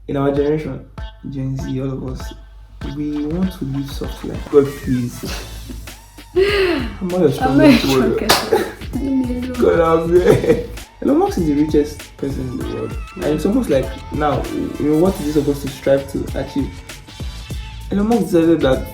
in our generation, Gen Z, all of us, we want to live soft life. God, please. I'm not a strongest warrior. God, I'm there. Elon Musk is the richest person in the world. And it's almost like, now, what is he supposed to strive to achieve? Elon Musk decided that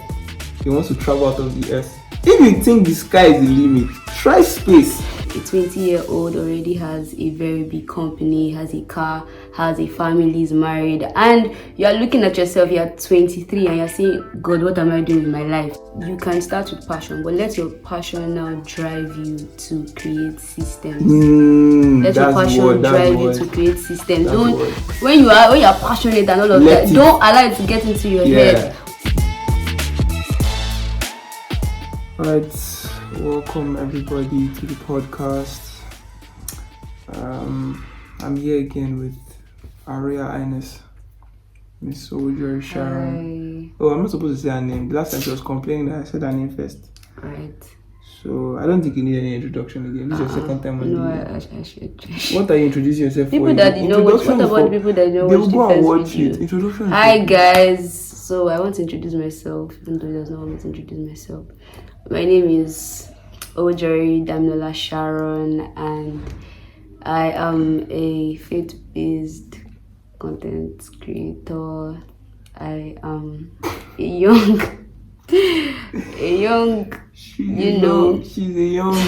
he wants to travel out of the earth. If you think the sky is the limit, try space. A 20-year-old already has a very big company, has a car, has a family, is married, and you are looking at yourself, you're 23 and you're saying, God, what am I doing with my life? You can start with passion, but let your passion now drive you to create systems. Let your passion drive you to create systems. When you're passionate and all of that, don't allow it to get into your head. Alright, welcome everybody to the podcast. I'm here again with our Royal Highness, Miss Soldier Sharon. Oh, I'm not supposed to say her name. The last time she was complaining that I said her name first. Right. So I don't think you need any introduction again. This is your second time on I should. What are you introducing yourself people for? That know what about the people that don't watch the first watch video? it. Introduction. Hi guys. So I want to introduce myself, even though he does not want me to introduce myself. My name is Ojari Damnola Sharon, and I am a faith-based content creator. I am a young, she's a young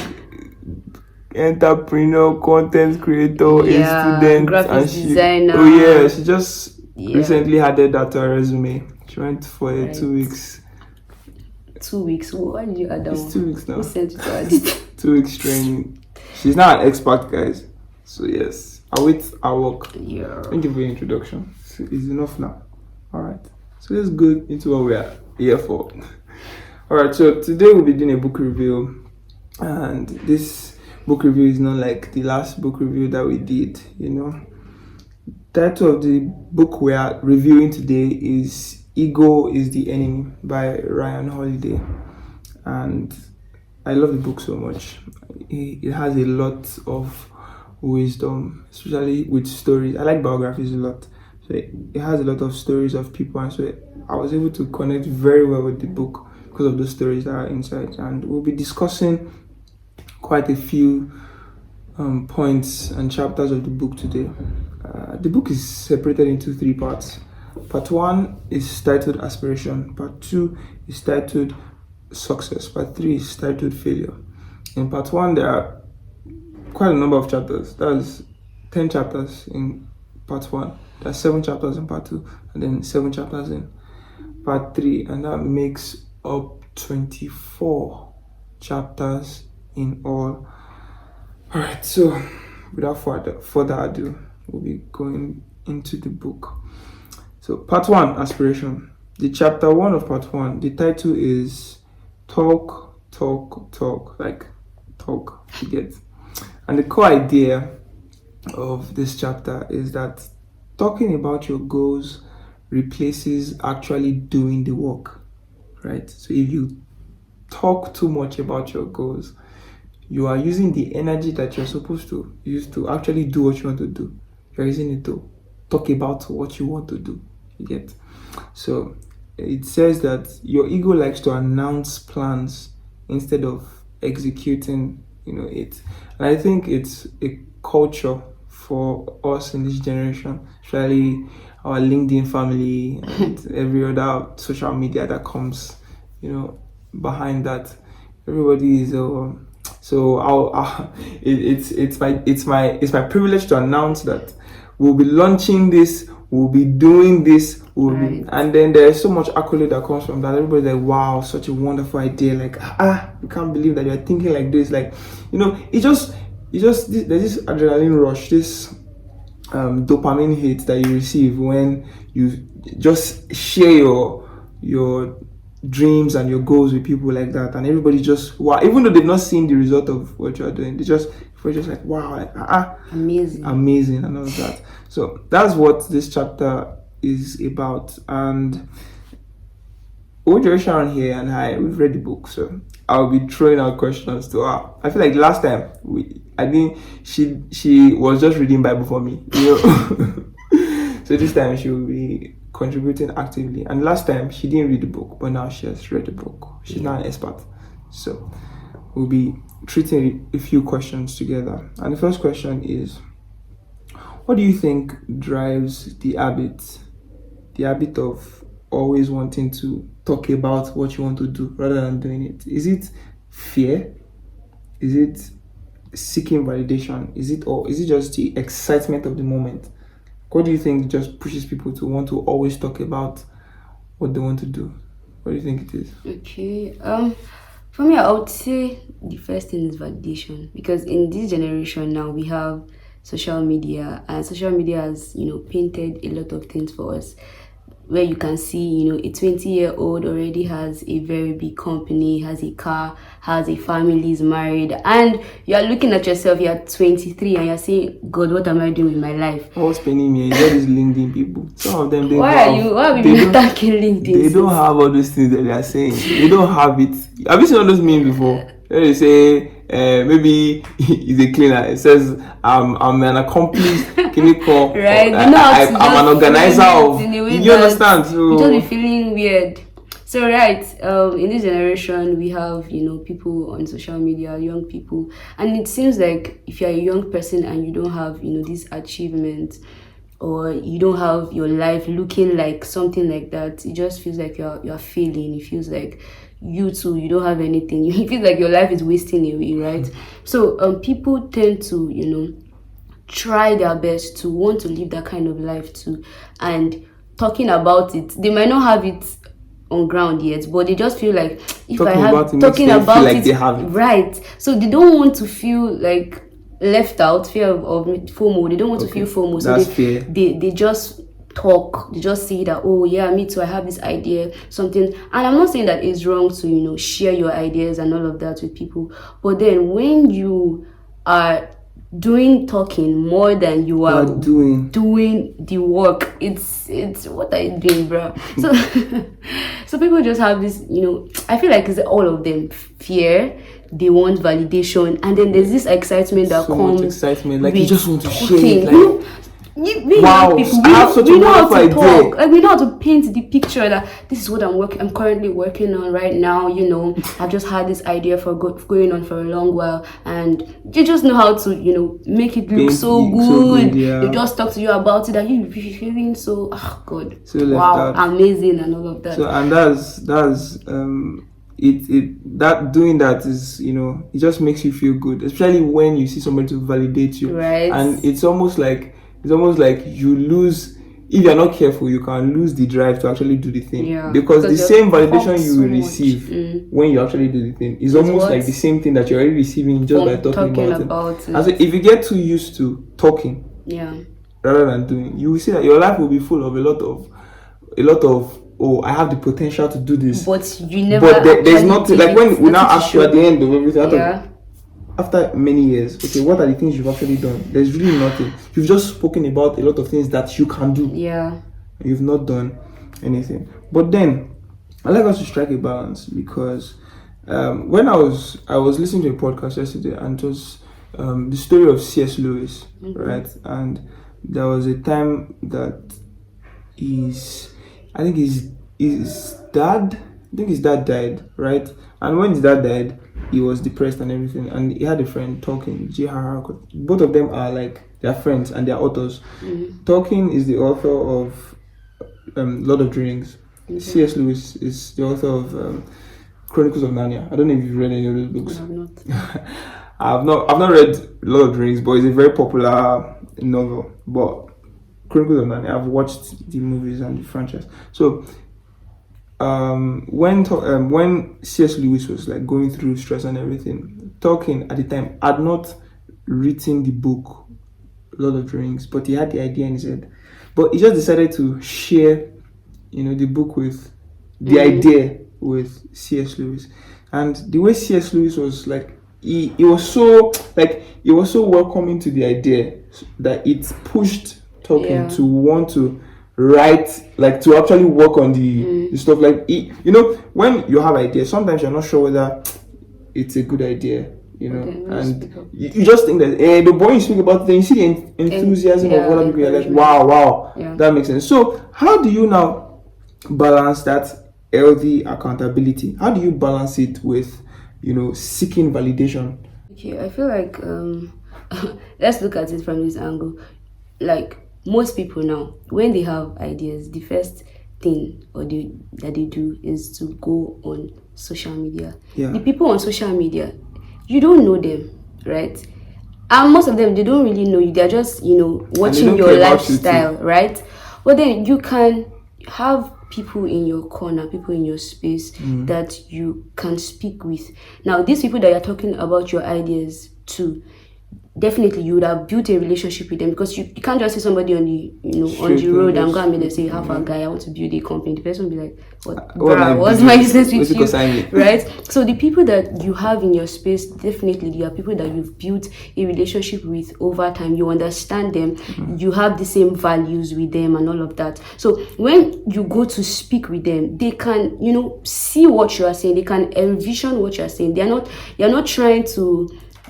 entrepreneur, content creator, a student, graphic designer. Oh yeah, she just recently added that to her resume. She went for 2 weeks. 2 weeks? Why did you add that? It's 2 weeks now. Who sent you to add it? 2 weeks training. She's now an expert, guys. So yes, I work. Yeah. Thank you for your introduction. It's enough now. Alright. So let's go into what we are here for. Alright, so today we'll be doing a book review. And this book review is not like the last book review that we did, The title of the book we are reviewing today is Ego is the Enemy by Ryan Holiday, and I love the book so much. It has a lot of wisdom, especially with stories. I like biographies a lot, so it has a lot of stories of people, and so I was able to connect very well with the book because of the stories that are inside. And we'll be discussing quite a few points and chapters of the book today. The book is separated into 3 parts. Part 1 is titled Aspiration. Part 2 is titled Success. Part 3 is titled Failure. In Part 1, there are quite a number of chapters. That's 10 chapters in Part 1. There are 7 chapters in Part 2, and then 7 chapters in Part 3, and that makes up 24 chapters in all. Alright, so without further ado, we'll be going into the book. So part 1, Aspiration. The chapter 1 of part 1, the title is Talk, like talk, you get. And the core idea of this chapter is that talking about your goals replaces actually doing the work, right? So if you talk too much about your goals, you are using the energy that you're supposed to use to actually do what you want to do. You're using it to talk about what you want to do. You get? So it says that your ego likes to announce plans instead of executing, it. And I think it's a culture for us in this generation, especially our LinkedIn family and every other social media that comes, behind that. Everybody is it's my privilege to announce that we'll be launching this, we'll be doing this, and then there's so much accolade that comes from that. Everybody's like, wow, such a wonderful idea. Like, we can't believe that you're thinking like this. Like, there's this adrenaline rush, this dopamine hit that you receive when you just share your dreams and your goals with people like that, and everybody just wow, even though they've not seen the result of what you're doing, we're just like wow, like amazing and all of that. So that's what this chapter is about. And Ojari Sharon here and we've read the book, so I'll be throwing out questions to her. I feel like last time she was just reading Bible for me, So So this time she will be contributing actively. And last time she didn't read the book, but now she has read the book. She's now an expert. So we'll be treating a few questions together. And the first question is, what do you think drives the habit of always wanting to talk about what you want to do rather than doing it? Is it fear? Is it seeking validation? Is it just the excitement of the moment? What do you think just pushes people to want to always talk about what they want to do? What do you think it is? Okay. For me, I would say the first thing is validation, because in this generation now we have social media, and social media has painted a lot of things for us, where you can see a 20-year-old already has a very big company, has a car, has a family, is married, and you are looking at yourself, you're 23 and you're saying, God, what am I doing with my life? What's paining me? All these LinkedIn people, some of them, why are we attacking LinkedIn? They don't have all those things that they are saying. They don't have it. Have you seen all those memes before? They say maybe he's a cleaner. It says I'm an accomplished chemical. Right? I'm an organizer of. You understand? So you just be feeling weird. So right, in this generation we have people on social media, young people, and it seems like if you're a young person and you don't have these achievements, or you don't have your life looking like something like that, it just feels like you're failing. It feels like you don't have anything. You feel like your life is wasting away, right? So people tend to try their best to want to live that kind of life too, and talking about it, they might not have it on ground yet, but they just feel like if talking about it, they have it. Right? So they don't want to feel like left out, fear of FOMO. They don't want to feel FOMO, so they just talk. They just say that, oh yeah, me too, I have this idea, something. And I'm not saying that it's wrong to share your ideas and all of that with people, but then when you are talking more than you are doing the work, it's what are you doing, bro? So so people just have this, I feel like it's all of them. Fear, they want validation, and then there's this excitement that comes. Much excitement, like you just want to share it, like, wow, people, we know how to talk. Like, we know how to paint the picture that this is what I'm currently working on right now. I've just had this idea for going on for a long while, and you just know how to make it look so good. Yeah. They just talk to you about it, and you be feeling so God, so wow, amazing, and all of that. So and that's that doing that is it just makes you feel good, especially when you see somebody to validate you, right? And it's almost like you lose. If you're not careful, you can lose the drive to actually do the thing, because the same validation you receive when you actually do the thing is almost like the same thing that you're already receiving just by talking about it. And so if you get too used to talking rather than doing, you will see that your life will be full of a lot of oh, I have the potential to do this, but you never. But there's nothing, like when we now ask you at the end of everything, after many years, okay, what are the things you've actually done? There's really nothing. You've just spoken about a lot of things that you can do. Yeah. You've not done anything. But then, I like us to strike a balance, because when I was listening to a podcast yesterday, and it was the story of C.S. Lewis, right? And there was a time that his dad died, right? And when his dad died, he was depressed and everything, and he had a friend, Tolkien, J.R.R. Both of them are like, they're friends and they're authors. Tolkien is the author of Lord of the Rings. C.S. Lewis is the author of Chronicles of Narnia. I don't know if you've read any of those books. I have not. I've not read Lord of the Rings, but it's a very popular novel. But Chronicles of Narnia, I've watched the movies and the franchise. So when C.S. Lewis was like going through stress and everything, Tolkien at the time had not written the book Lord of the Rings, but he had the idea in his head. But he just decided to share, the book with the idea with C.S. Lewis. And the way C.S. Lewis was like, he was so welcoming to the idea that it pushed Tolkien to want to write, like to actually work on the stuff. Like when you have ideas, sometimes you're not sure whether it's a good idea. Okay, let's and speak up. you just think that the more you speak about it, then you see the enthusiasm of other people. You're like, wow, Yeah. that makes sense. So how do you now balance that healthy accountability? How do you balance it with, seeking validation? Okay, I feel like let's look at it from this angle. Like most people now, when they have ideas, the first thing that they do is to go on social media. Yeah. The people on social media, you don't know them, right? And most of them, they don't really know you. They're just watching don't your care about you too. lifestyle, right? But then you can have people in your corner, people in your space that you can speak with. Now, these people that you're talking about your ideas to, definitely you would have built a relationship with them, because you can't just see somebody on the on the Straight road and and go and meet them, just- say, "How far, guy? I want to build a company." The person will be like, "What, What bruh, my what's my business? business with What's it concern me?" you?" Right? So the people that you have in your space, definitely they are people that you've built a relationship with over time. You understand them, you have the same values with them and all of that. So when you go to speak with them, they can see what you are saying, they can envision what you are saying. You're not trying to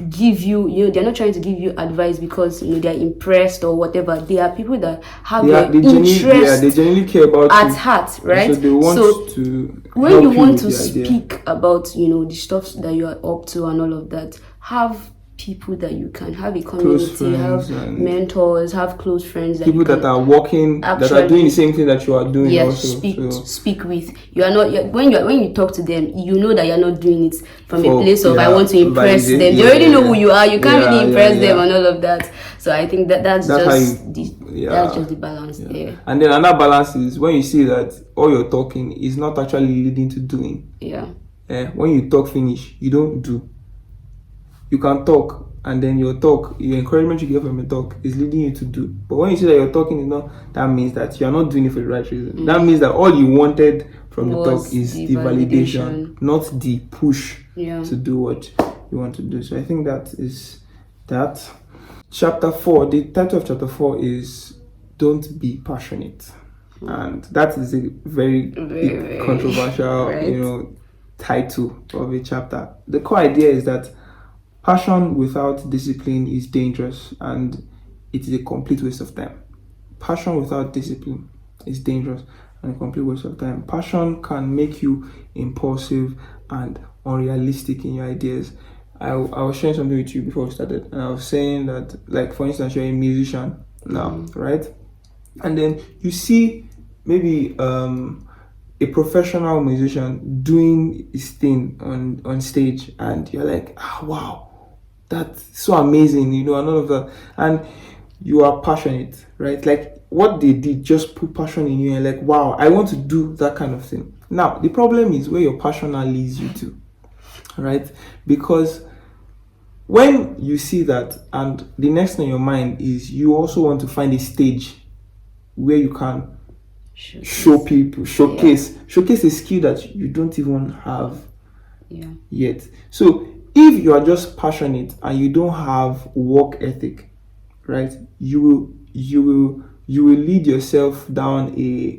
give you, they're not trying to give you advice because they're impressed or whatever. They are people that have your they interest genuinely care about at you. heart, right? So they want So to when help you want with to the idea. speak about the stuff that you are up to and all of that, have people that you can have a community, have friends and mentors, have close friends that people you can that are working, that are doing actually the same thing that you are doing yes, also. speak with. You are not when you talk to them, you know that you're not doing it from a For- place of I yeah, want to impress them. validate- They already know yeah. who you are. You can't really Yeah, impress yeah, them yeah. and all of that. So I think that's That's how just you- that's just the balance there. And then another balance is when you see that all your talking is not actually leading to doing. Yeah. When you talk finish, you don't do. You can talk, and then your encouragement you get from your talk is leading you to do. But when you see that your talking is not, that means that you are not doing it for the right reason. That means that all you wanted from the Was talk is the the validation, validation. not the push Yeah. to do what you want to do. So I think that is that. Chapter 4, the title of chapter 4 is Don't Be Passionate. And that is a very, Very controversial, right. title of a chapter. The core idea is that passion without discipline is dangerous and it is a complete waste of time. Passion without discipline is dangerous and a complete waste of time. Passion can make you impulsive and unrealistic in your ideas. I was sharing something with you before we started, and I was saying that, like, for instance, you're a musician now, right? And then you see maybe a professional musician doing his thing on stage, and you're like, wow, that's so amazing, and all of that. And you are passionate, right? Like what they did just put passion in you, and like, wow, I want to do that kind of thing. Now, the problem is where your passion now leads you to, right? Because when you see that, and the next thing in your mind is you also want to find a stage where you can showcase a skill that you don't even have yet. So if you are just passionate and you don't have work ethic, right, you will lead yourself down a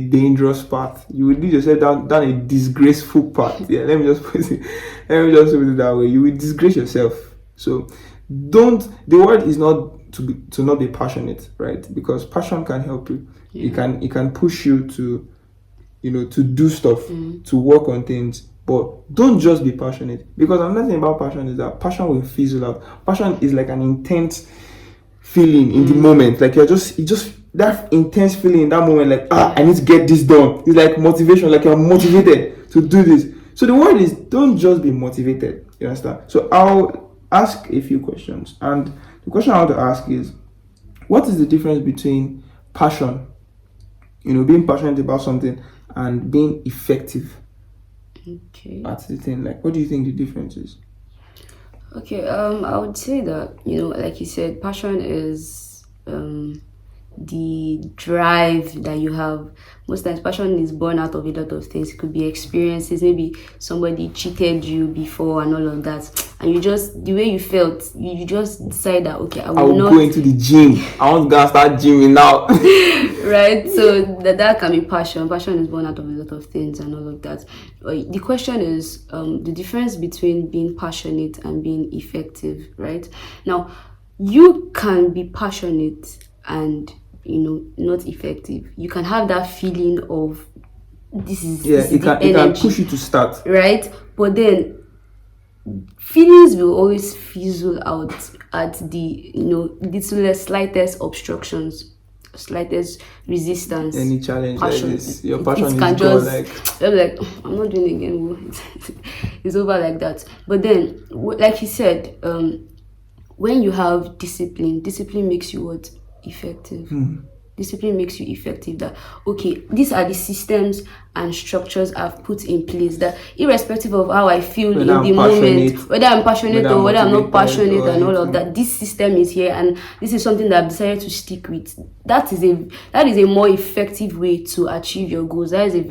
dangerous path. You will lead yourself down a disgraceful path. Yeah, let me just put it that way. You will disgrace yourself. So the word is not to not be passionate, right? Because passion can help you. It can push you to to do stuff, to work on things. But don't just be passionate, because another thing about passion is that passion will fizzle out. Passion is like an intense feeling in the moment. Like it just that intense feeling in that moment, like I need to get this done. It's like motivation, like you're motivated to do this. So the word is, don't just be motivated. You understand? So I'll ask a few questions, and the question I want to ask is, what is the difference between passion, being passionate about something, and being effective at the thing? Like, what do you think the difference is? Okay, I would say that, like you said, passion is the drive that you have. Most times passion is born out of a lot of things. It could be experiences, maybe somebody cheated you before and all of that, and you just, the way you felt, you just decide that okay, I will not go into the gym. I want to go and start gymming now. Right, so that can be passion. Passion is born out of a lot of things and all of that. The question is the difference between being passionate and being effective, right? Now, you can be passionate and not effective. You can have that feeling of this is it can push you to start, right? But then feelings will always fizzle out at the littlest, slightest obstructions, slightest resistance. Any challenge passion. Like this, your passion is can gone. Like I'm not doing it again. It's over like that. But then, like you said, when you have discipline makes you what? Effective. Discipline makes you effective. That okay, these are the systems and structures I've put in place, that irrespective of how I feel in the moment, whether I'm passionate or whether I'm not passionate and all of that, this system is here and this is something that I've decided to stick with. That is a more effective way to achieve your goals. That is a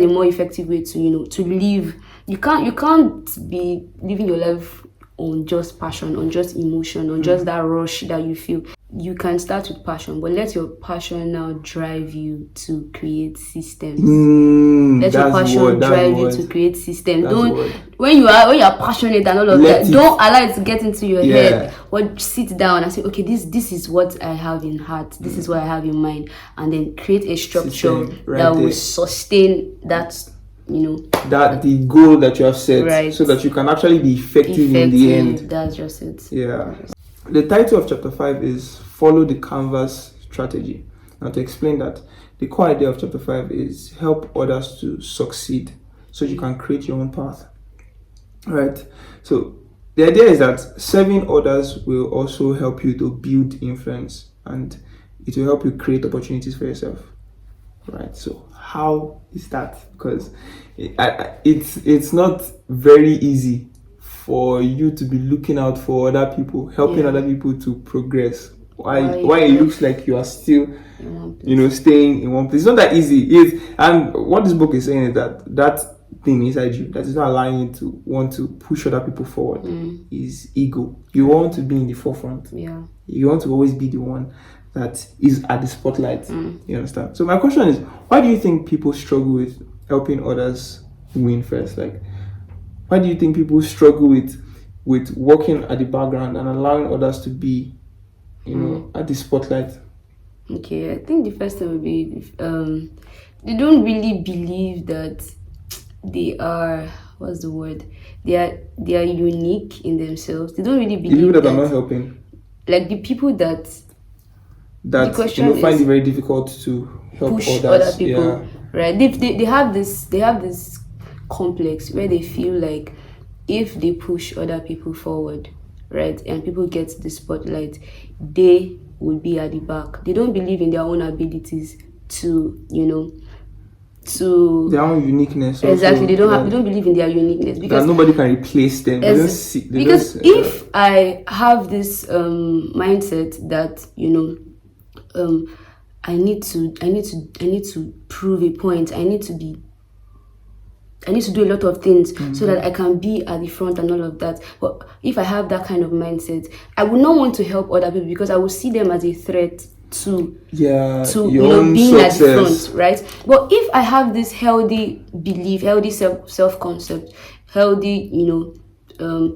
more effective way to to live. You can't be living your life on just passion, on just emotion, on just that rush that you feel. You can start with passion, but let your passion now drive you to create systems. Let your passion drive you to create systems. When you are passionate and all of that, don't allow it to get into your head. But sit down and say, okay, this is what I have in heart. This is what I have in mind, and then create a structure that will sustain that. That the goal that you have set, so that you can actually be effective in the end. That's just it. Yeah. The title of chapter 5 is Follow the Canvas Strategy. Now, to explain that, the core idea of chapter 5 is help others to succeed so you can create your own path. Right? So, the idea is that serving others will also help you to build influence, and it will help you create opportunities for yourself. Right? So, how is that? Because it's not very easy for you to be looking out for other people, helping other people to progress. Why it looks like you are still, staying in one place. It's not that easy. And what this book is saying is that thing inside you that is not allowing you to want to push other people forward is ego. You want to be in the forefront. Yeah. You want to always be the one that is at the spotlight. You understand? So my question is, why do you think people struggle with helping others win first? Like, why do you think people struggle with working at the background and allowing others to be, at the spotlight? Okay, I think the first thing would be they don't really believe that they are, what's the word? They are unique in themselves. They don't really believe the people that are not helping. Like the people that find it very difficult to help push others. Other people, right? They have this complex where they feel like if they push other people forward, right, and people get the spotlight, they will be at the back. They don't believe in their own abilities to their own uniqueness. Exactly. They don't believe in their uniqueness because nobody can replace them. If I have this mindset that I need to prove a point. I need to do a lot of things so that I can be at the front and all of that. But if I have that kind of mindset, I would not want to help other people because I will see them as a threat to being at the front, right? But if I have this healthy belief, healthy self-concept, healthy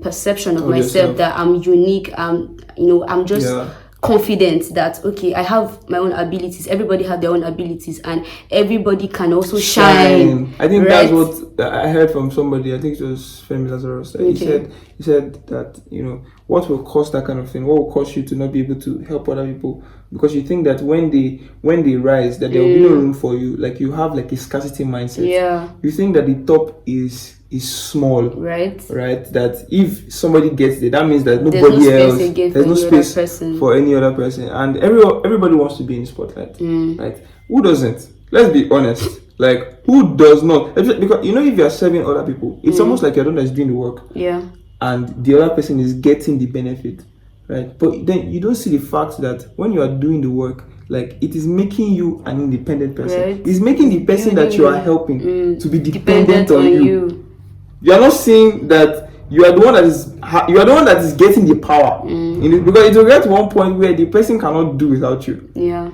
perception of myself, that I'm unique, I'm just confident that okay, I have my own abilities, everybody have their own abilities, and everybody can also shine. I think that's what I heard from somebody. I think it was Femi Lazarus. He said that what will cause that kind of thing, what will cause you to not be able to help other people, because you think that when they rise that there will be no room for you. Like you have like a scarcity mindset. You think that the top is small, right? That if somebody gets there, that means that nobody else, there's no space for any other person, and everybody wants to be in the spotlight, right? Who doesn't? Let's be honest. Like, who does not? Because if you are serving other people, it's almost like you're the one that's doing the work, and the other person is getting the benefit, right? But then you don't see the fact that when you are doing the work, like, it is making you an independent person. Right. It's making the person that you are helping to be dependent on you. You are not seeing that you are the one that is getting the power in it, because it will get to one point where the person cannot do without you. Yeah.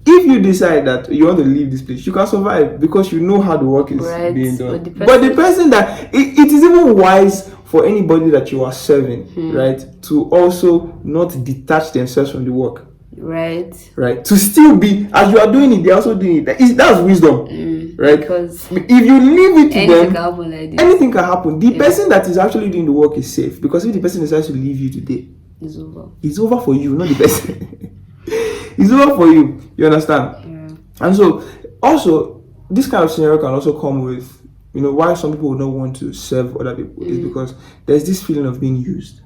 If you decide that you want to leave this place, you can survive because you know how the work is being done. But the person that it is even wise for anybody that you are serving, right, to also not detach themselves from the work. Right. To still be, as you are doing it, they're also doing it. That's wisdom, right? Because if you leave it to them, can happen like this. Anything can happen. The person that is actually doing the work is safe, because if the person decides to leave you today, it's over. It's over for you, not the person. It's over for you. You understand? Yeah. And so, also, this kind of scenario can also come with, why some people would not want to serve other people is because there's this feeling of being used,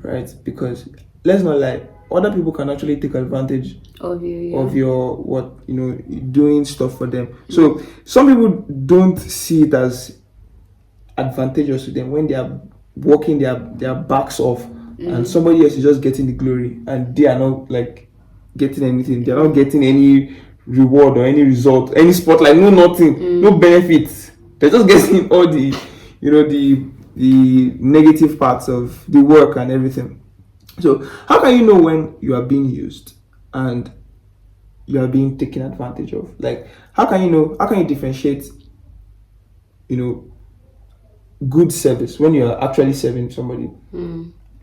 right? Because let's not lie, other people can actually take advantage of you, of your doing stuff for them. So some people don't see it as advantageous to them when they are working their backs off, and somebody else is just getting the glory, and they are not like getting anything. They are not getting any reward or any result, any spotlight, no nothing, no benefits. They're just getting all the the negative parts of the work and everything. So how can you know when you are being used and you are being taken advantage of? Like, how can you know? How can you differentiate, good service when you are actually serving somebody,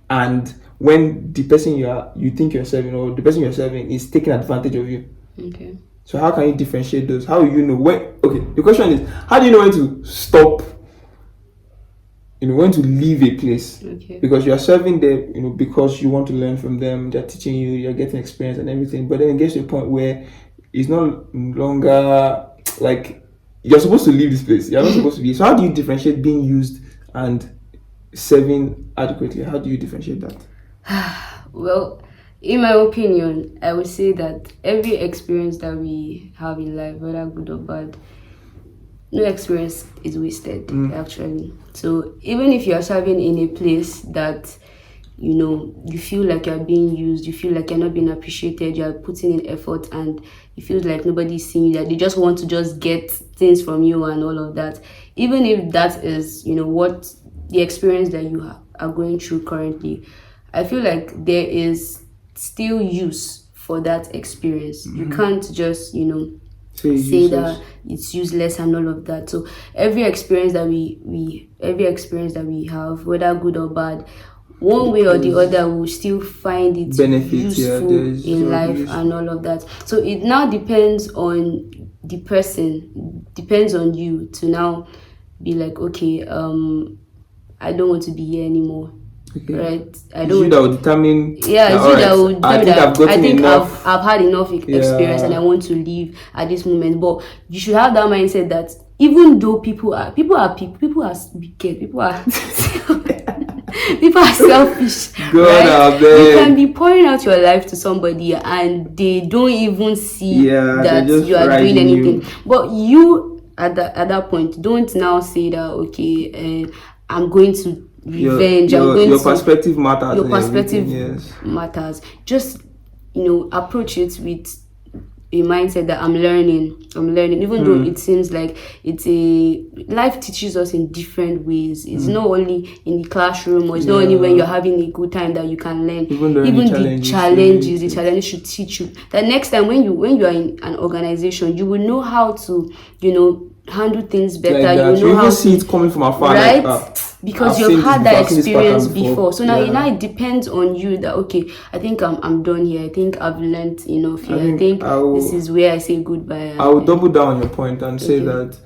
and when the person you think you're serving, or the person you're serving, is taking advantage of you? Okay. So how can you differentiate those? How do you know when? Okay, the question is, how do you know when to stop? When to leave a place? Okay. Because you are serving there, because you want to learn from them. They're teaching you, you're getting experience and everything. But then it gets to a point where it's no longer like you're supposed to leave this place. You're not supposed to be. So how do you differentiate being used and serving adequately? How do you differentiate that? Well, in my opinion, I would say that every experience that we have in life, whether good or bad, no experience is wasted, actually. So even if you are serving in a place that you feel like you're being used, you feel like you're not being appreciated, you're putting in effort, and you feel like nobody's seeing you, that they just want to just get things from you and all of that, even if that is what the experience that you are going through currently, I feel like there is still use for that experience. You can't just say that it's useless and all of that. So every experience that we have, whether good or bad, one way or the other, we'll still find it useful in life and all of that. So it now depends on the person, depends on you to now be like, okay, I don't want to be here anymore. Okay. Right, I don't. That will determine. Yeah, it's you that will determine. I think I've had enough experience and I want to leave at this moment. But you should have that mindset that even though people are wicked, people are selfish. God, right? You can be pouring out your life to somebody and they don't even see that you are doing anything. But you at that point, don't now say that, okay, I'm going to revenge. Your perspective matters. Your perspective matters. Just approach it with a mindset that I'm learning. Even though it seems like life teaches us in different ways. It's not only in the classroom, or it's not only when you're having a good time that you can learn. Even the challenges should teach you that next time when you are in an organization, you will know how to handle things better. Like you know how to see it coming from afar, right? Like, because you've had that experience before. So now it depends on you that, okay, I think I'm done here. I think I've learned enough here. I think this is where I say goodbye. I will double down on your point and say that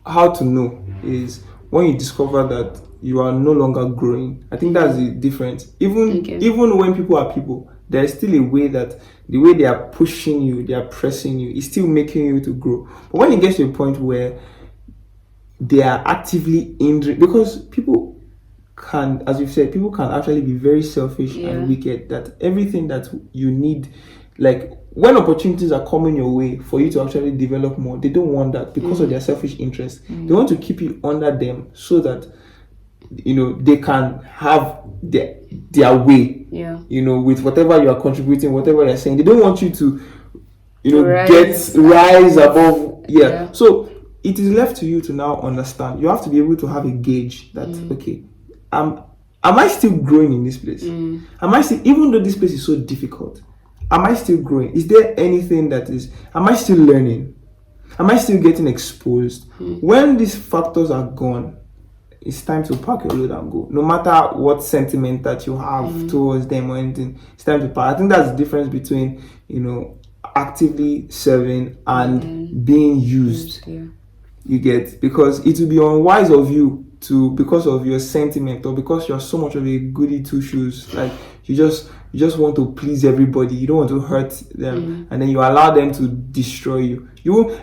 how to know is when you discover that you are no longer growing. I think that's the difference. Even when people are people, there's still a way that the way they are pushing you, they are pressing you, is still making you to grow. But when it gets to a point where they are actively hindering, because people can, as you've said, people can actually be very selfish and wicked, that everything that you need, like when opportunities are coming your way for you to actually develop more, they don't want that because of their selfish interest. They want to keep you under them so that they can have their way. Yeah. With whatever you are contributing, whatever you're saying. They don't want you to, Rise rise above. Yeah. So it is left to you to now understand. You have to be able to have a gauge that, okay, am I still growing in this place? Am I still, even though this place is so difficult, am I still growing? Is there anything am I still learning? Am I still getting exposed? When these factors are gone, it's time to pack your load and go. No matter what sentiment that you have towards them or anything, it's time to pack. I think that's the difference between, actively serving and being used. Yeah. You get, because it will be unwise of you to, because of your sentiment or because you're so much of a goody two shoes, like you just want to please everybody, you don't want to hurt them, and then you allow them to destroy you.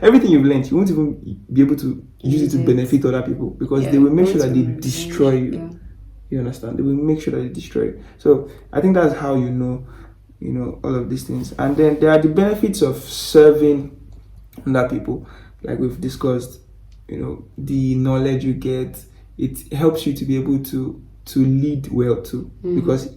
Everything you've learned, you won't even be able to use it to benefit other people, because they will make sure that they destroy you. Yeah. You understand? They will make sure that they destroy you. So I think that's how you know all of these things. And then there are the benefits of serving other people, like we've discussed. The knowledge you get, it helps you to be able to lead well too. Because if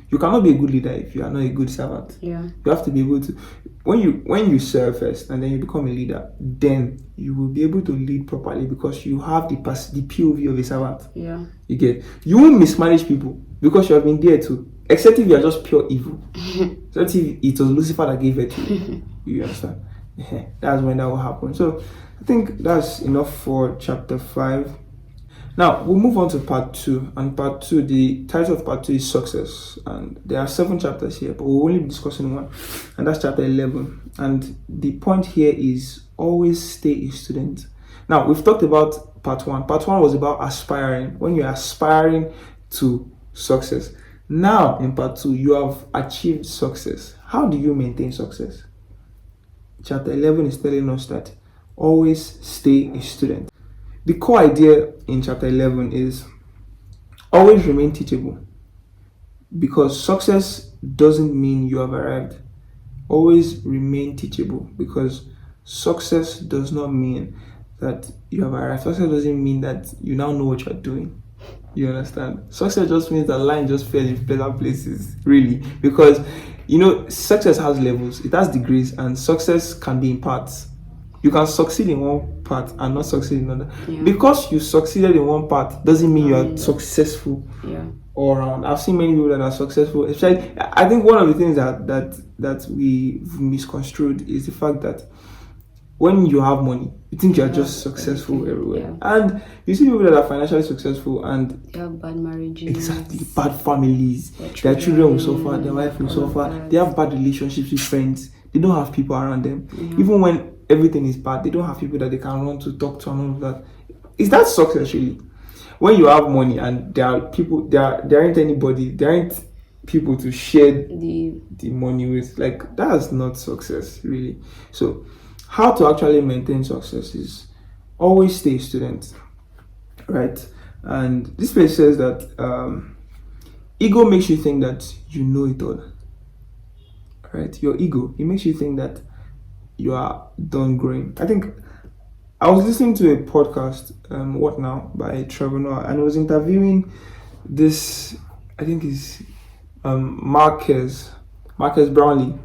you cannot be a good leader if you are not a good servant. Yeah. You have to be able to, when you serve first and then you become a leader, then you will be able to lead properly, because you have the POV of a servant. Yeah. You get, you won't mismanage people because you have been there too, except if you are just pure evil. Except if it was Lucifer that gave it to you. You understand? That's when that will happen. So I think that's enough for chapter 5. Now we'll move on to part 2. And part 2, the title of part 2 is success. And there are 7 chapters here, but we'll only be discussing one, and that's chapter 11. And the point here is always stay a student. Now we've talked about part 1. Part 1 was about aspiring, when you're aspiring to success. Now in part 2, you have achieved success. How do you maintain success? Chapter 11 is telling us that always stay a student. The core idea in chapter 11 is always remain teachable, because success doesn't mean you have arrived. Always remain teachable, because success does not mean that you have arrived. Success doesn't mean that you now know what you're doing. You understand? Success just means that line just fell in pleasant places, really, because success has levels, it has degrees, and success can be in parts. You can succeed in one part and not succeed in another. Yeah. Because you succeeded in one part doesn't mean you are successful. Yeah. All around. I've seen many people that are successful. Especially, I think one of the things that we've misconstrued is the fact that when you have money, you think you are just successful everywhere. Yeah. And you see people that are financially successful and they have bad marriages. Exactly. Bad families. Their children will suffer, their wife will suffer. They have bad relationships with friends. They don't have people around them. Even when everything is bad, they don't have people that they can run to, talk to, and all of that. Is that success really? When you have money and there are people, there aren't anybody, there aren't people to share the money with, like, that's not success really. So how to actually maintain success is always stay a student, right? And this page says that ego makes you think that you know it all, right? Your ego, it makes you think that you are done growing. I think I was listening to a podcast, What Now, by Trevor Noah, and I was interviewing this, I think is Marcus Brownlee.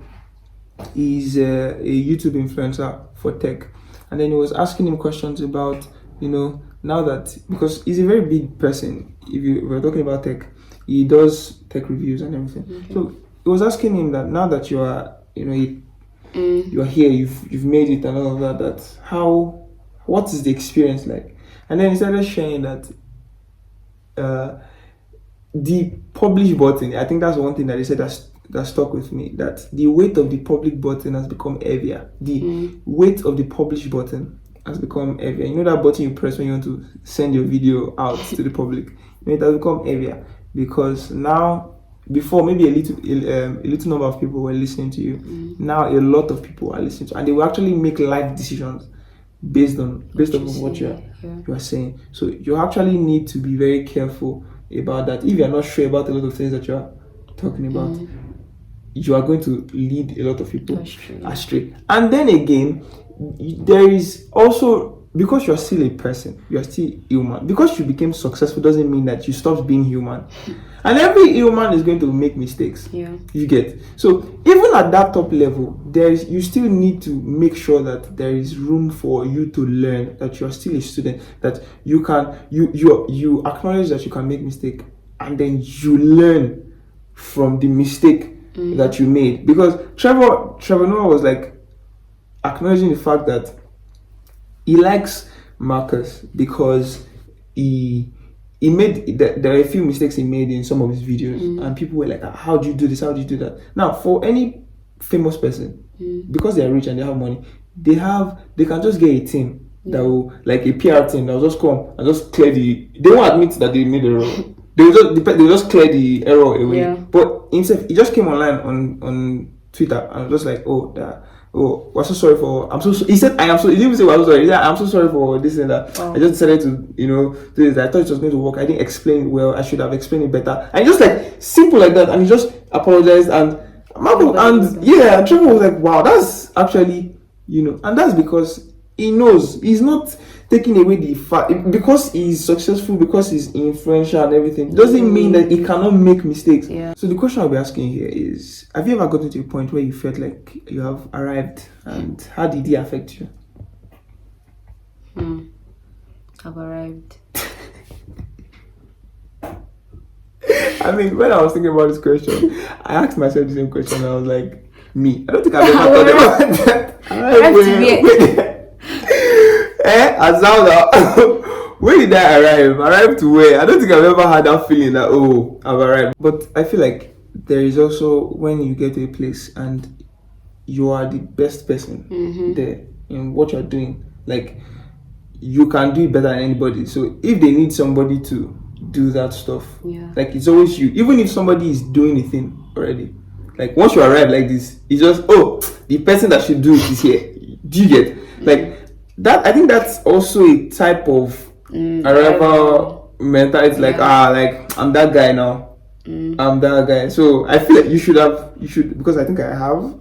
He's a YouTube influencer for tech, and then he was asking him questions about, now that, because he's a very big person, if we're talking about tech, he does tech reviews and everything. Okay. So he was asking him that now that you are, you are here, you've made it and all of that, what is the experience like? And then he started sharing that the publish button, I think that's one thing that he said that stuck with me, that the weight of the public button has become heavier. The weight of the publish button has become heavier. You know that button you press when you want to send your video out to the public? It has become heavier, because now, before maybe a little number of people were listening to you. Now a lot of people are listening to you, and they will actually make life decisions based on what you are saying. So you actually need to be very careful about that. If you are not sure about a lot of things that you are talking about, you are going to lead a lot of people astray. And then again, there is also because you're still a person, you're still human. Because you became successful doesn't mean that you stopped being human. And every human is going to make mistakes. Yeah. You get. So even at that top level, you still need to make sure that there is room for you to learn, that you're still a student, that you acknowledge that you can make mistake, and then you learn from the mistake that you made. Because Trevor Noah was like acknowledging the fact that he likes Marcus because there are a few mistakes he made in some of his videos, and people were like, how do you do this, how do you do that? Now, for any famous person, because they are rich and they have money, they can just get a team that will, like a PR team that will just come and just clear they won't admit that they made error. They will just clear the error away. Yeah. But himself, he just came online on Twitter and was just like, we're so sorry for. He said, I am so. He didn't even say we're so sorry. He said, I'm so sorry for this and that. I just decided to, do this. I thought it was going to work. I didn't explain it well. I should have explained it better. And just like simple like that. And he just apologized. And Trevor was like, wow, that's actually, and that's because he knows he's not taking away the fact because he's successful, because he's influential and everything, doesn't mean that he cannot make mistakes. Yeah. So the question I'll be asking here is, have you ever gotten to a point where you felt like you have arrived, and how did it affect you? I've arrived. I mean, when I was thinking about this question, I asked myself the same question, and I was like, me, I don't think I've ever thought about that. Where did I arrive? Arrive to where? I don't think I've ever had that feeling that, I've arrived. But I feel like there is also when you get to a place and you are the best person there in what you're doing. Like, you can do it better than anybody. So if they need somebody to do that stuff, like it's always you. Even if somebody is doing a thing already, like once you arrive like this, it's just, the person that should do it is here. Do you get? Like, that, I think that's also a type of arrival mentality. It's like, I'm that guy now. I'm that guy. So I feel like you should, because I think I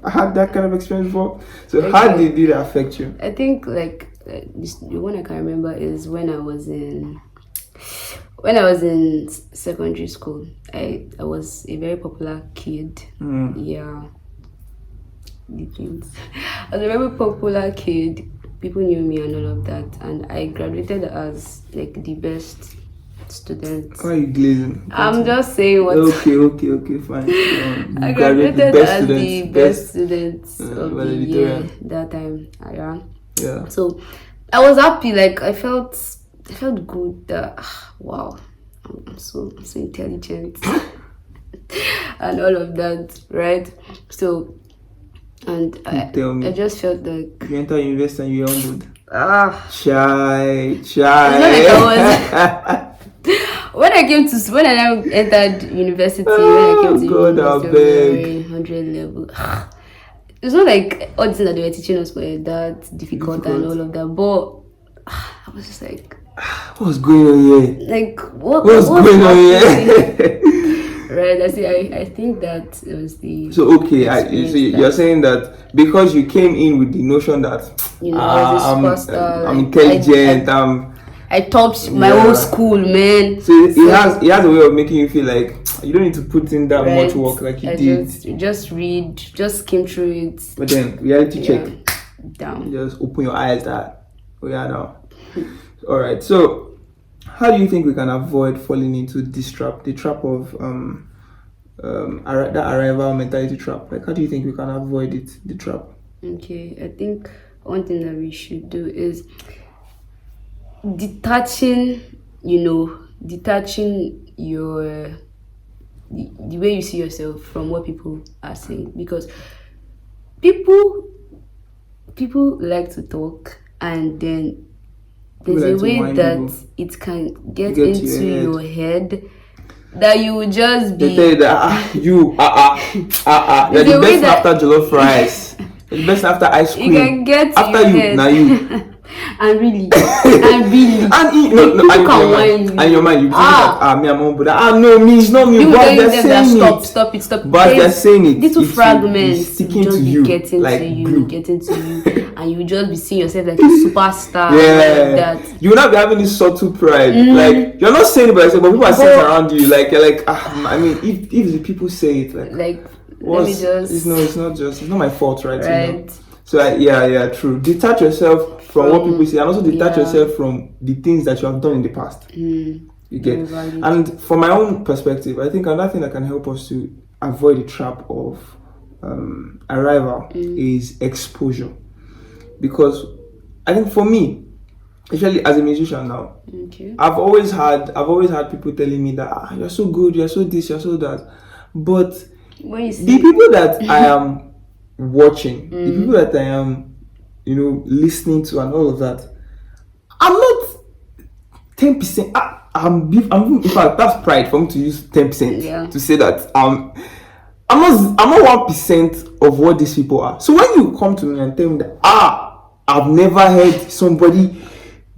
had that kind of experience before. So how did it affect you? I think like the one I can remember is when I was in secondary school. I was a very popular kid. Yeah. The things. I was a very popular kid. People knew me and all of that, and I graduated as like the best student. Why are you glazing? I'm just saying what. Okay, fine. I graduated as the best students of the year that time. Yeah. So I was happy. Like I felt good. That wow, I'm so intelligent and all of that, right? So. And I just felt like you enter university and you're humbled. Shy. It's not like I was. when I now entered university, when I came to university, 100 level. It's not like all the things that they were teaching us were that difficult and all of that, but I was just like, what's going on here? Like what's going on here? Right, I think that it was the. So you're saying that because you came in with the notion that I'm intelligent, I topped my whole school, man. So he has a way of making you feel like you don't need to put in that much work like you did. Just read, just skim through it. But then reality check. Down. Just open your eyes that we are now. All right. So how do you think we can avoid falling into this trap, the trap of that arrival mentality trap? Like, how do you think we can avoid it, the trap? Okay, I think one thing that we should do is detaching your the way you see yourself from what people are saying, because people like to talk, and then there's a way that it can get into your head that you will just be. They tell you that you're the best after jollof rice, the best after ice cream. You can get to after your you, head. now you. And really, and your mind, you think that me, I'm on, but no, me, it's not me. You But they're saying stop it. But they're saying it. Little fragments sticking just to be you, getting like to you, glue. getting to you, and and you just be seeing yourself like a superstar. Yeah, Like that. you will not be having this subtle pride. Like you're not saying it by yourself, but people are saying it around you. Like you're like, I mean, if the people say it, like let me just. it's not my fault, right? Right. You know? So yeah, true. Detach yourself from what people say, and also detach yourself from the things that you have done in the past. You get. And from my own perspective, I think another thing that can help us to avoid the trap of arrival is exposure, because I think for me, especially as a musician now, I've always had people telling me that you're so good, you're so this, you're so that, but the people that I am watching, the people that I am, listening to and all of that, I'm not 10%. I'm in fact, that's pride for me to use 10% to say that I'm not 1% of what these people are. So when you come to me and tell me that I've never heard somebody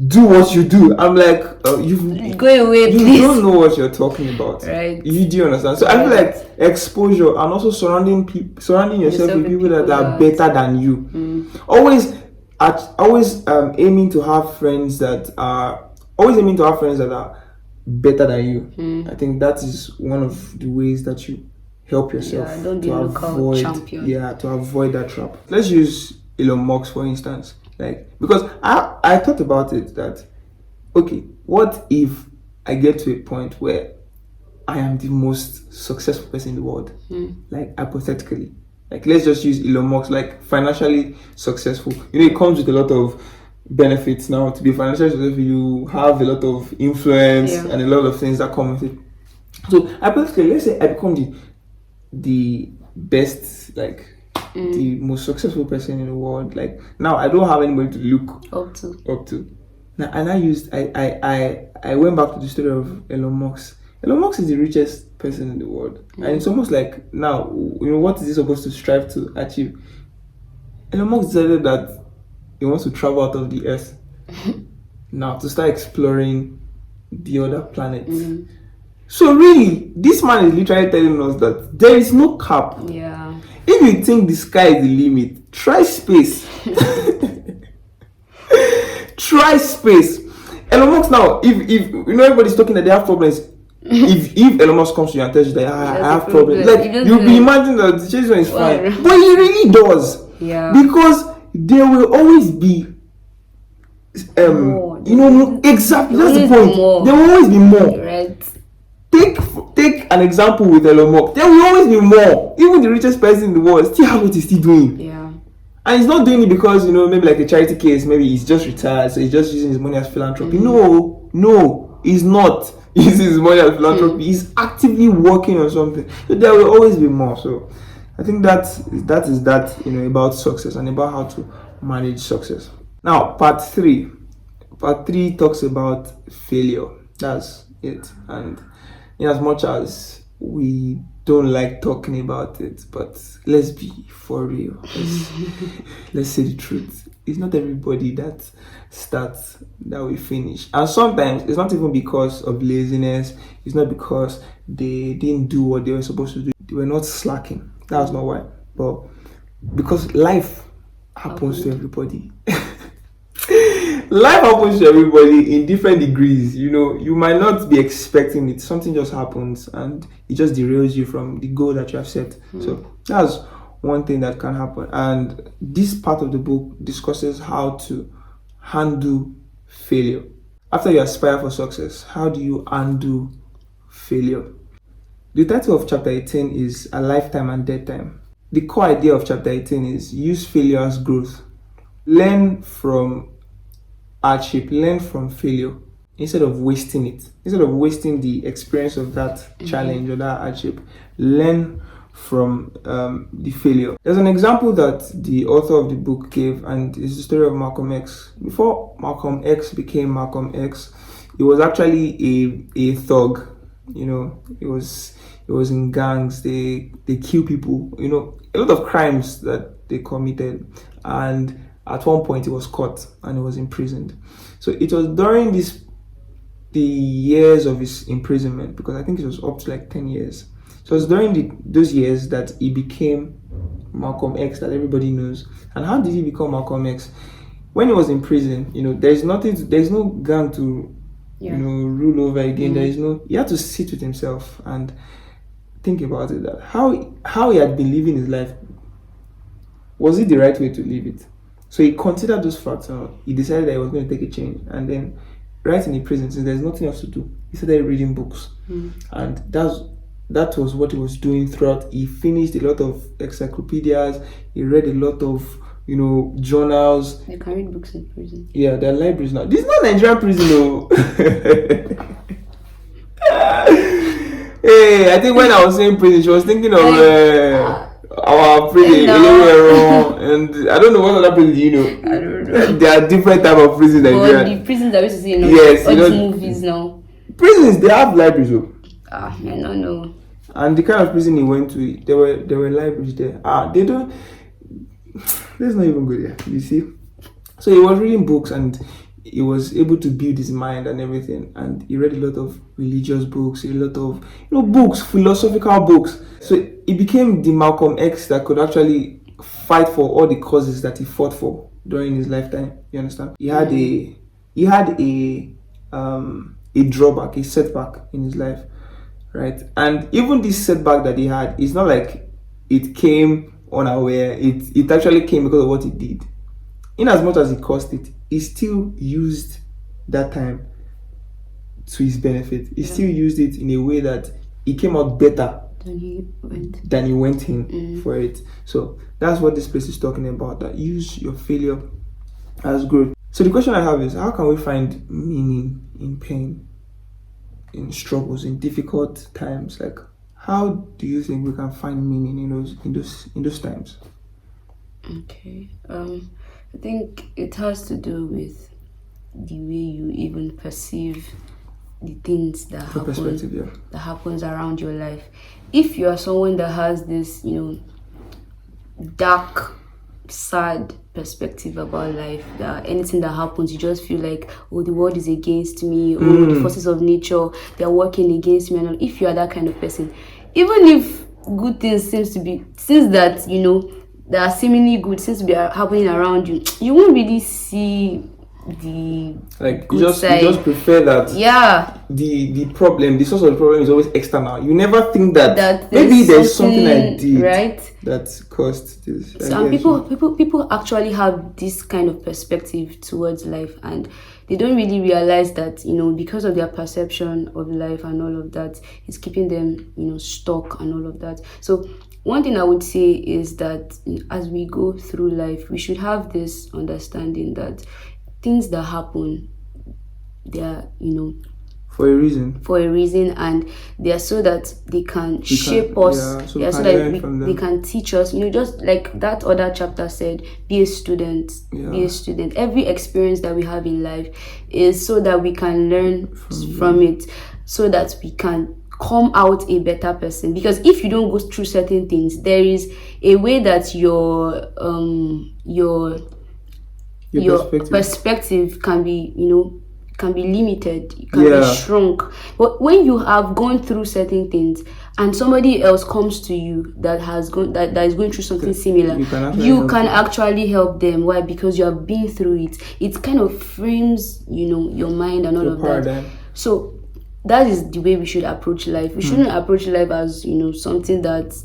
do what you do, I'm like, you go away, please. You don't know what you're talking about, right? You do understand? So I feel like exposure and also surrounding yourself with people that are better than you. Always aiming to have friends that are better than you. I think that is one of the ways that you help yourself to avoid that trap. Let's use Elon Musk for instance, because I thought about it that, okay, what if I get to a point where I am the most successful person in the world, hypothetically, let's just use Elon Musk, financially successful. It comes with a lot of benefits now. To be financially successful, you have a lot of influence and a lot of things that come with it. So hypothetically, let's say I become the best, the most successful person in the world. Now I don't have anybody to look up to. Now, and I went back to the story of Elon Musk. Elon Musk is the richest person in the world, and it's almost like, now, what is he supposed to strive to achieve? Elon Musk decided that he wants to travel out of the earth now to start exploring the other planets. So really, this man is literally telling us that there is no cap. If you think the sky is the limit, try space. Try space. Elon Musk now, if everybody's talking that they have problems, if Elon Musk comes to you and tells you that I have problems, you'll be imagining that the situation is fine, but he really does. Because there will always be exactly, that's the point. There will always be more. Right. Take an example with Elon Musk. There will always be more. Even the richest person in the world still have what he's still doing. And he's not doing it because, maybe like a charity case, maybe he's just retired, so he's just using his money as philanthropy. No, he's not using his money as philanthropy. He's actively working on something. So there will always be more. So I think that is about success and about how to manage success. Now, part 3 talks about failure. That's it. And in as much as we don't like talking about it, but let's be for real. Let's say the truth. It's not everybody that starts that we finish. And sometimes it's not even because of laziness. It's not because they didn't do what they were supposed to do. They were not slacking. That's not why. But because life happens to everybody. Life happens to everybody in different degrees. You might not be expecting it. Something just happens and it just derails you from the goal that you have set. So that's one thing that can happen. And this part of the book discusses how to handle failure. After you aspire for success, how do you undo failure? The title of chapter 18 is A Lifetime and Dead Time. The core idea of chapter 18 is use failure as growth. Learn from hardship, learn from failure instead of wasting it. Instead of wasting the experience of that challenge or that hardship, learn from the failure. There's an example that the author of the book gave, and it's the story of Malcolm X. Before Malcolm X became Malcolm X, he was actually a thug. It was in gangs. They kill people. A lot of crimes that they committed, and at one point he was caught and he was imprisoned. So it was during the years of his imprisonment, because I think it was up to 10 years. So it was during those years that he became Malcolm X that everybody knows. And how did he become Malcolm X? When he was in prison, there's no gang to, rule over again. There is no. He had to sit with himself and think about it. That how he had been living his life, was it the right way to live it? So he considered those facts and he decided that he was going to take a change. And then, right in the prison, since there's nothing else to do, he started reading books, and that was what he was doing throughout. He finished a lot of encyclopedias. He read a lot of journals. You can read books in prison. Yeah, there are libraries now. This is not Nigerian prison, though. Hey, I think when I was saying prison, she was thinking of our prison, and I don't know what other prison you know. I don't know. There are different type of prisons in Nigeria. The prisons that we used to see in yes, all these movies now. Prisons, they have libraries, though. I don't know. And the kind of prison he went to, there were libraries there. They don't. Let's not even go there. You see, so he was reading books and he was able to build his mind and everything. And he read a lot of religious books, a lot of books, philosophical books. So he became the Malcolm X that could actually fight for all the causes that he fought for during his lifetime. You understand? He had a drawback, a setback in his life, right? And even this setback that he had, it's not like it came unaware. It actually came because of what he did. In as much as he caused it, he still used that time to his benefit. He still used it in a way that he came out better than he went in for it. So that's what this place is talking about, that use your failure as growth. So the question I have is, how can we find meaning in pain, in struggles, in difficult times? Like, how do you think we can find meaning in those times? Okay. I think it has to do with the way you even perceive the things that happens around your life. If you are someone that has this, dark, sad perspective about life, that anything that happens, you just feel like, oh, the world is against me, the forces of nature, they're working against me. And if you are that kind of person, even if good things that are seemingly good seems to be happening around you, you won't really see the good side. You just prefer that the problem, the source of the problem is always external. You never think that maybe there's something I did that caused this. So people actually have this kind of perspective towards life, and they don't really realize that because of their perception of life and all of that, it's keeping them stuck and all of that. So one thing I would say is that as we go through life, we should have this understanding that things that happen, they are, for a reason, and they are so that they can shape us. So that they can teach us. Just like that other chapter said, be a student. Be a student. Every experience that we have in life is so that we can learn from it, so that we can come out a better person. Because if you don't go through certain things, there is a way that your perspective can be limited, can be shrunk. But when you have gone through certain things and somebody else comes to you that is going through something similar, you can actually help them. Why? Because you have been through it. It kind of frames your mind and all of that. So that is the way we should approach life. We shouldn't approach life as something that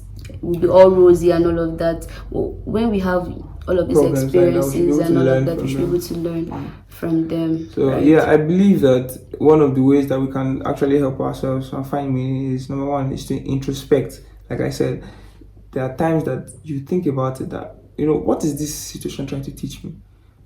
will be all rosy and all of that. When we have all of these experiences and all of that, we should be able to learn from them. So I believe that one of the ways that we can actually help ourselves and find meaning is, number one, is to introspect. Like I said, there are times that you think about it, that what is this situation trying to teach me?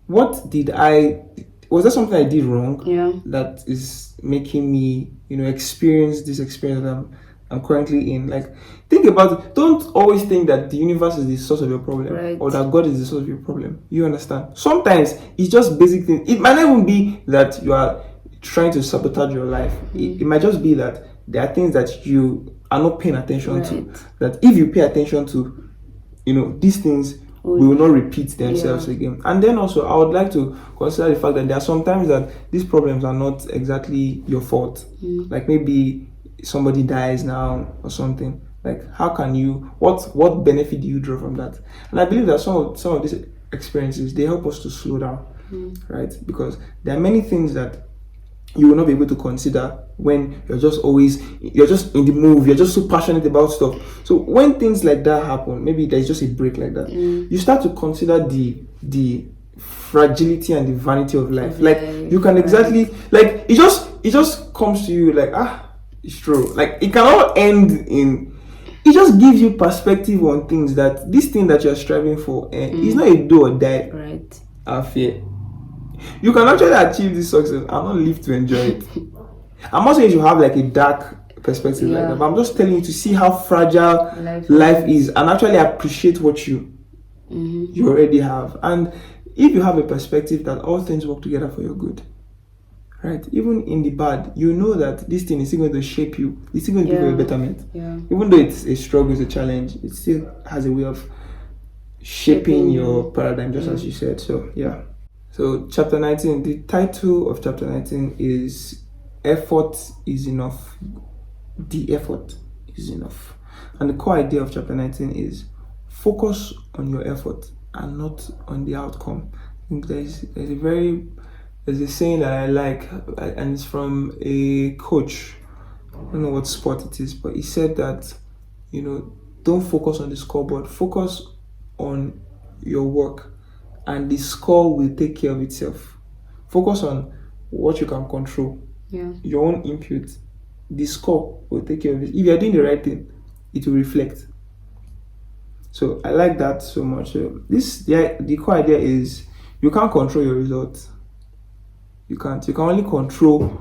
Was there something I did wrong that is making me experience this experience that I'm currently in? Like, think about it. Don't always think that the universe is the source of your problem, or that God is the source of your problem. You understand? Sometimes it's just basic things. It might not even be that you are trying to sabotage your life. It might just be that there are things that you are not paying attention to, that if you pay attention to, these things will not repeat themselves again. And then also, I would like to consider the fact that there are sometimes that these problems are not exactly your fault. Like maybe somebody dies now or something. Like, how can you, what benefit do you draw from that? And I believe that some of these experiences, they help us to slow down, right? Because there are many things that you will not be able to consider when you're just in the move, you're just so passionate about stuff. So when things like that happen, maybe there's just a break like that, you start to consider the fragility and the vanity of life. Like, you can exactly, like, it just comes to you like, it's true. Like, it cannot end in, it just gives you perspective on things, that this thing that you're striving for is not a do or die affair. You can actually achieve this success and not live to enjoy it. I'm not saying you have like a dark perspective like that, but I'm just telling you to see how fragile life is, and actually appreciate what you already have. And if you have a perspective that all things work together for your good, right? Even in the bad, you know that this thing is still going to shape you. It's still going to be for your betterment. Even though it's a struggle, it's a challenge, it still has a way of shaping your paradigm, just as you said. So yeah. So chapter 19, the title of chapter 19 is Effort is Enough. The effort is enough. And the core idea of chapter 19 is focus on your effort and not on the outcome. I think there's a saying that I like, and it's from a coach. I don't know what sport it is, but he said that, don't focus on the scoreboard, focus on your work, and the score will take care of itself. Focus on what you can control. Your own input. The score will take care of it. If you're doing the right thing, it will reflect. So I like that so much. So the core idea is you can't control your results. You can't. You can only control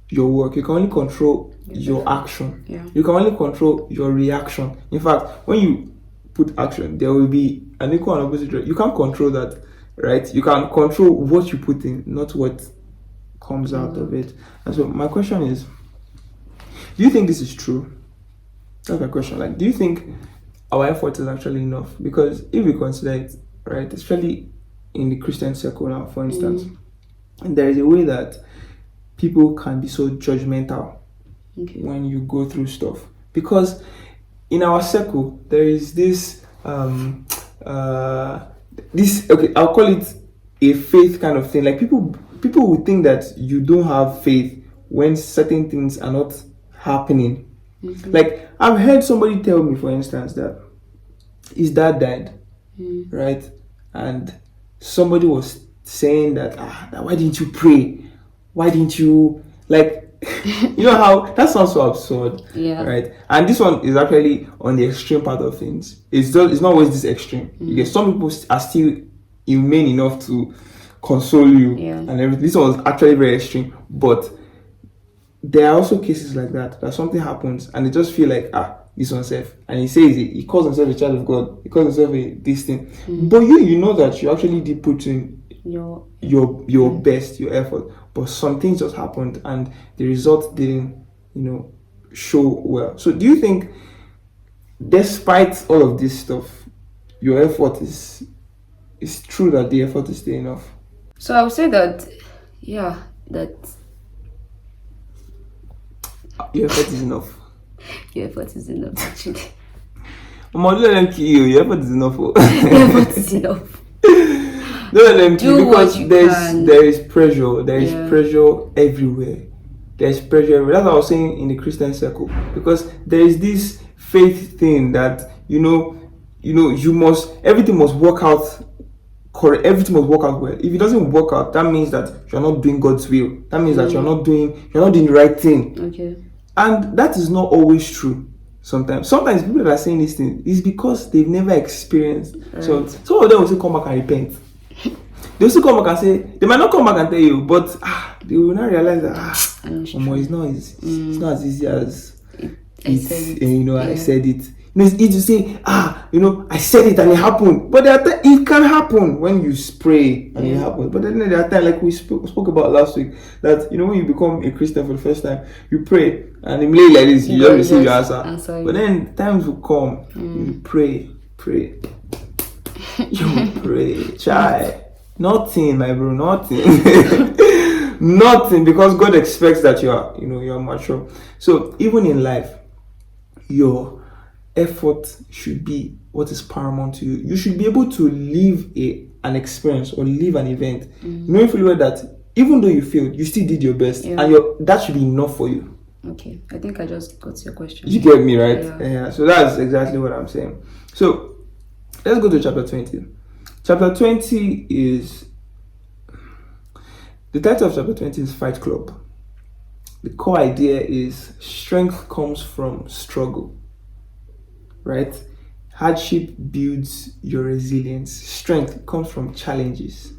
your work. You can only control your action. You can only control your reaction. In fact, when you put action, there will be an equal and opposite. You can't control that. Right? You can control what you put in, not what comes out of it. And so my question is, do you think this is true? That's my question. Like, do you think our effort is actually enough? Because if we consider it, right, especially in the Christian circle now, for instance, there is a way that people can be so judgmental when you go through stuff. Because in our circle, there is this I'll call it a faith kind of thing. Like, people would think that you don't have faith when certain things are not happening. Like, I've heard somebody tell me, for instance, that his dad died, right? And somebody was saying that, why didn't you pray? Why didn't you, like, you know how that sounds so absurd, right? And this one is actually on the extreme part of things. It's not always this extreme. Because some people are still humane enough to console you and everything. This one was actually very extreme, but there are also cases like that something happens and they just feel like, this one's safe, and he says he calls himself a child of God, he calls himself this thing, but you know that you actually did put in your best, your effort, but some things just happened and the result didn't show well. So do you think, despite all of this stuff, your effort is true, that the effort is still enough? So I would say that that your effort is enough. Your effort is enough, actually. Your effort is enough. Your effort is enough. Don't let them Do because what you can. there is pressure. There is pressure everywhere. There's pressure everywhere. That's what I was saying in the Christian circle. Because there is this faith thing that everything must work out correct. Everything must work out well. If it doesn't work out, that means that you're not doing God's will. That means that you're not doing the right thing. Okay. And that is not always true. Sometimes people that are saying these things is because they've never experienced. Right. So some of them will say, come back and repent. They'll still come back and say, they might not come back and tell you, but they will not realize that it's not as easy as I said it. It's easy to say, I said it and it happened. But it can happen when you pray and it happens. But then there are times, like we spoke about last week, that when you become a Christian for the first time, you pray and immediately like this, you don't receive your answer. But then times will come, you pray. You pray, try. Nothing, my bro, nothing. Nothing, because God expects that you're mature. So even in life, your effort should be what is paramount to you. You should be able to live an experience or live an event, knowing fully well that even though you failed, you still did your best, and that should be enough for you. Okay, I think I just got your question. You get me, right? Yeah. So that's exactly what I'm saying. So let's go to chapter 20. Chapter 20 is, the title of chapter 20 is Fight Club. The core idea is strength comes from struggle, right? Hardship builds your resilience. Strength comes from challenges.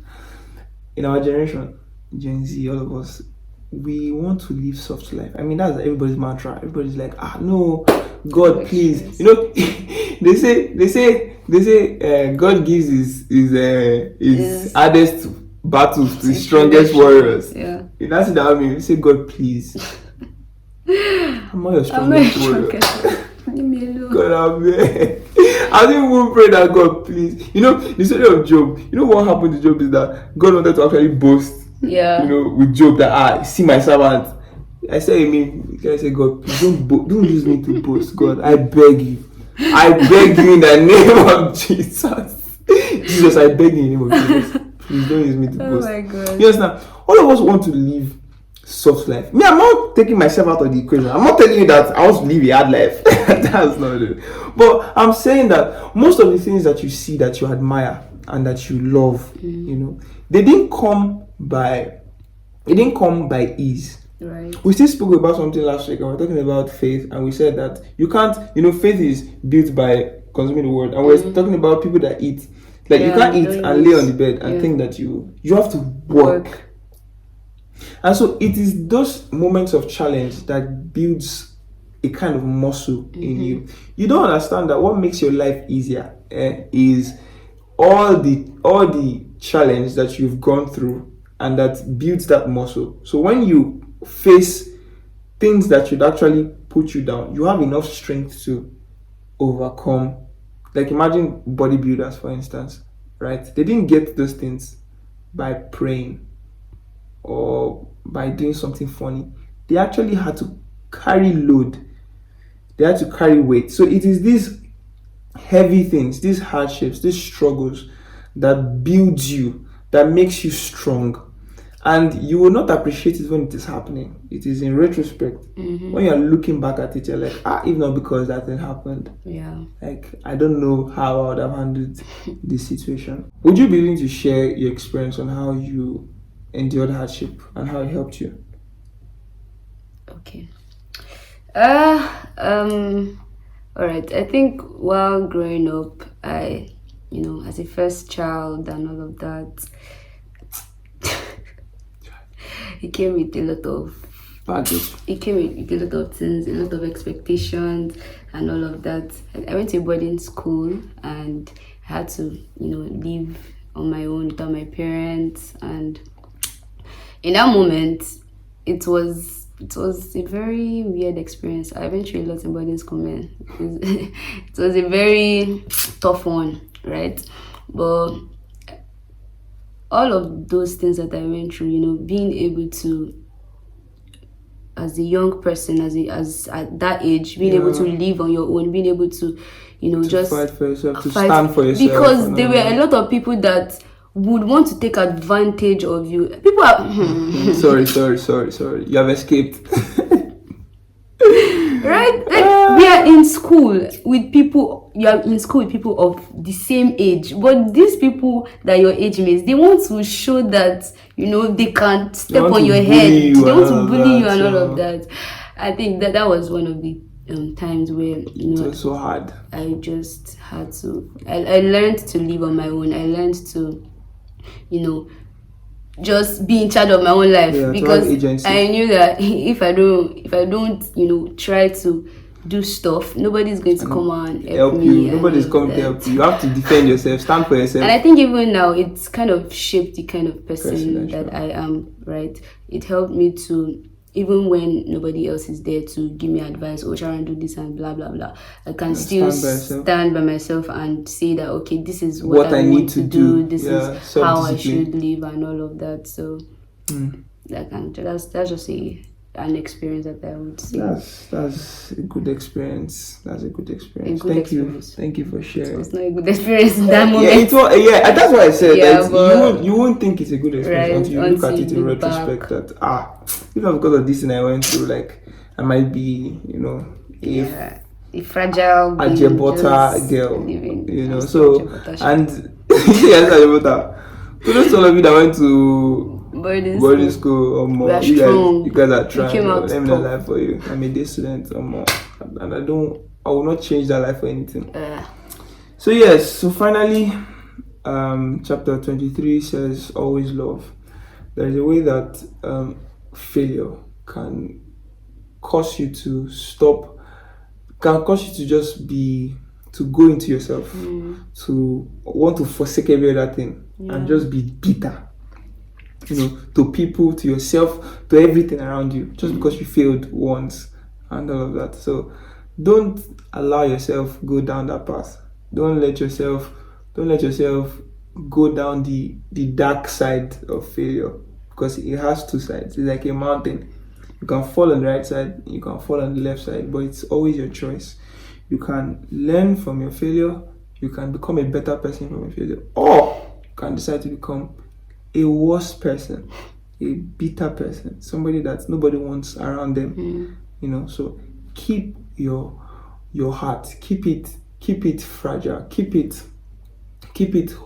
In our generation, Gen Z, all of us, we want to live soft life. I mean, that's everybody's mantra. Everybody's like, no, God, please. You know, they say, God gives his hardest battles to the strongest warriors. Yeah. That's what I mean. You say, God, please. I'm not your strongest warrior. Leave me alone. God, I'm there. I didn't even pray that, God, please. You know, the story of Job. You know what happened to Job is that God wanted to actually boast. Yeah. You know, with Job, that see my servant. I said, I said, God, please don't use me to boast. God, I beg you. I beg you in the name of Jesus. Jesus, I beg you in the name of Jesus. Please don't use me to boast. Oh my God. You understand? All of us want to live soft life. Me, I'm not taking myself out of the equation. I'm not telling you that I want to live a hard life. That's not it. But I'm saying that most of the things that you see, that you admire and that you love, you know, they didn't come by ease. Right. We still spoke about something last week, and we're talking about faith, and we said that you can't, faith is built by consuming the word, and we're talking about people that eat. Like, you can't eat and lay on the bed and think that you have to work. And so it is those moments of challenge that builds a kind of muscle in you. You don't understand that what makes your life easier is all the challenge that you've gone through, and that builds that muscle. So when you face things that should actually put you down, you have enough strength to overcome. Like, imagine bodybuilders, for instance, right? They didn't get those things by praying or by doing something funny. They actually had to carry load. They had to carry weight. So it is these heavy things, these hardships, these struggles that builds you, that makes you strong. And you will not appreciate it when it is happening. It is in retrospect. When you're looking back at it, you're like, if not because that thing happened. Yeah. Like, I don't know how I would have handled this situation. Would you be willing to share your experience on how you endured hardship and how it helped you? Okay. All right. I think while growing up, I, as a first child and all of that, it came with a lot of baggage. It came with a lot of things, a lot of expectations and all of that. I went to a boarding school and I had to, live on my own without my parents. And in that moment, it was a very weird experience. I eventually lost in boarding school, man. It was a very tough one, right? But all of those things that I went through, being able to, as a young person, as at that age, being able to live on your own, being able to, just fight for yourself, to stand for yourself. Because there were a lot of people that would want to take advantage of you. People are sorry. You have escaped. Right? Like, we are in school with people. You are in school with people of the same age, but these people that your age mates, they want to show that they can step on your head. They want to bully you and all of that. I think that was one of the times where it was so hard. I just had to. I learned to live on my own. I learned to, just be in charge of my own life, because I knew that if I don't, try to do stuff, nobody's going to come and help me. Nobody's coming to help you. You have to defend yourself, stand for yourself. And I think even now, it's kind of shaped the kind of person that I am, right? It helped me to, even when nobody else is there to give me advice, try and do this and blah, blah, blah. I can still stand by myself and say that, okay, this is what I need to do. This is how I should live and all of that. So that's just an experience that I would say. That's a good experience. That's a good experience. A good Thank experience. you. Thank you for sharing. It's not a good experience in that moment. Yeah, and that's why I said Yeah, that but- you won't think it's a good experience Right, until you look at until it you in look retrospect. That if not because of this thing I went through, like I might be, Yeah. A fragile a being Jebota just girl, living So Jebota shit. and yes, Jebota. So those all of you that went to boarding school or more, We are you strong. guys are We trying. came out Let me not top. lie for you. I'm a day student or more, and I will not change that life for anything. So yes, so finally, chapter 23 says always love. There is a way that failure can cause you to stop, can cause you to just to go into yourself, to want to forsake every other thing and just be bitter, to people, to yourself, to everything around you, just because you failed once and all of that. So don't allow yourself go down that path. Don't let yourself go down the dark side of failure, because it has two sides. It's like a mountain. You can fall on the right side, you can fall on the left side, but it's always your choice. You can learn from your failure, you can become a better person from your failure, or you can decide to become a worse person, a bitter person, somebody that nobody wants around them. So keep your heart, keep it fragile, keep it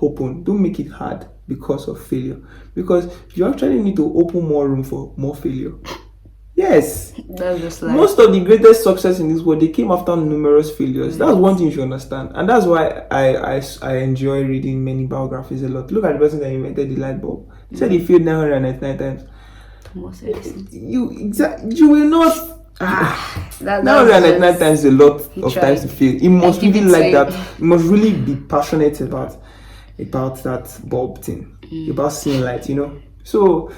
open. Don't make it hard because of failure, because you actually need to open more room for more failure. Yes, That's just like most of the greatest success in this world, they came after numerous failures. That's one thing you should understand, and that's why I enjoy reading many biographies a lot. Look at the person that invented the light bulb. He said he failed 999 times. Thomas Edison. You will not. That 999 times is a lot of tried. times to fail. You must give really it like to that. You must really be passionate about that bulb thing, about seeing light. So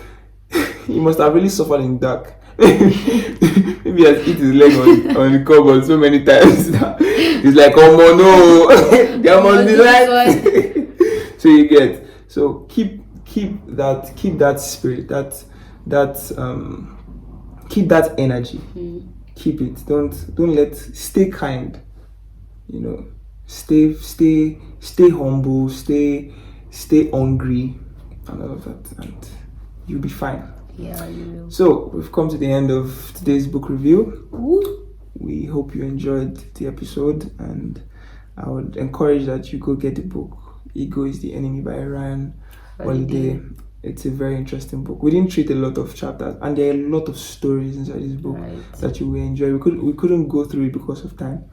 you must have really suffered in dark. Maybe he has hit his leg on the cupboard so many times that it's like, oh no, there must be light. So you get. So keep that spirit, keep that energy. Keep it. Don't stay kind. Stay humble. Stay hungry, and all of that, and you'll be fine. Yeah, you will. So we've come to the end of today's book review. Woo. We hope you enjoyed the episode, and I would encourage that you go get the book. Ego is the Enemy by Ryan Holiday. It's a very interesting book. We didn't treat a lot of chapters, and there are a lot of stories inside this book that you will enjoy. We couldn't go through it because of time,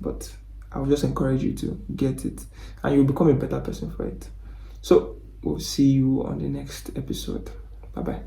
but I would just encourage you to get it, and you'll become a better person for it. So we'll see you on the next episode. Bye bye.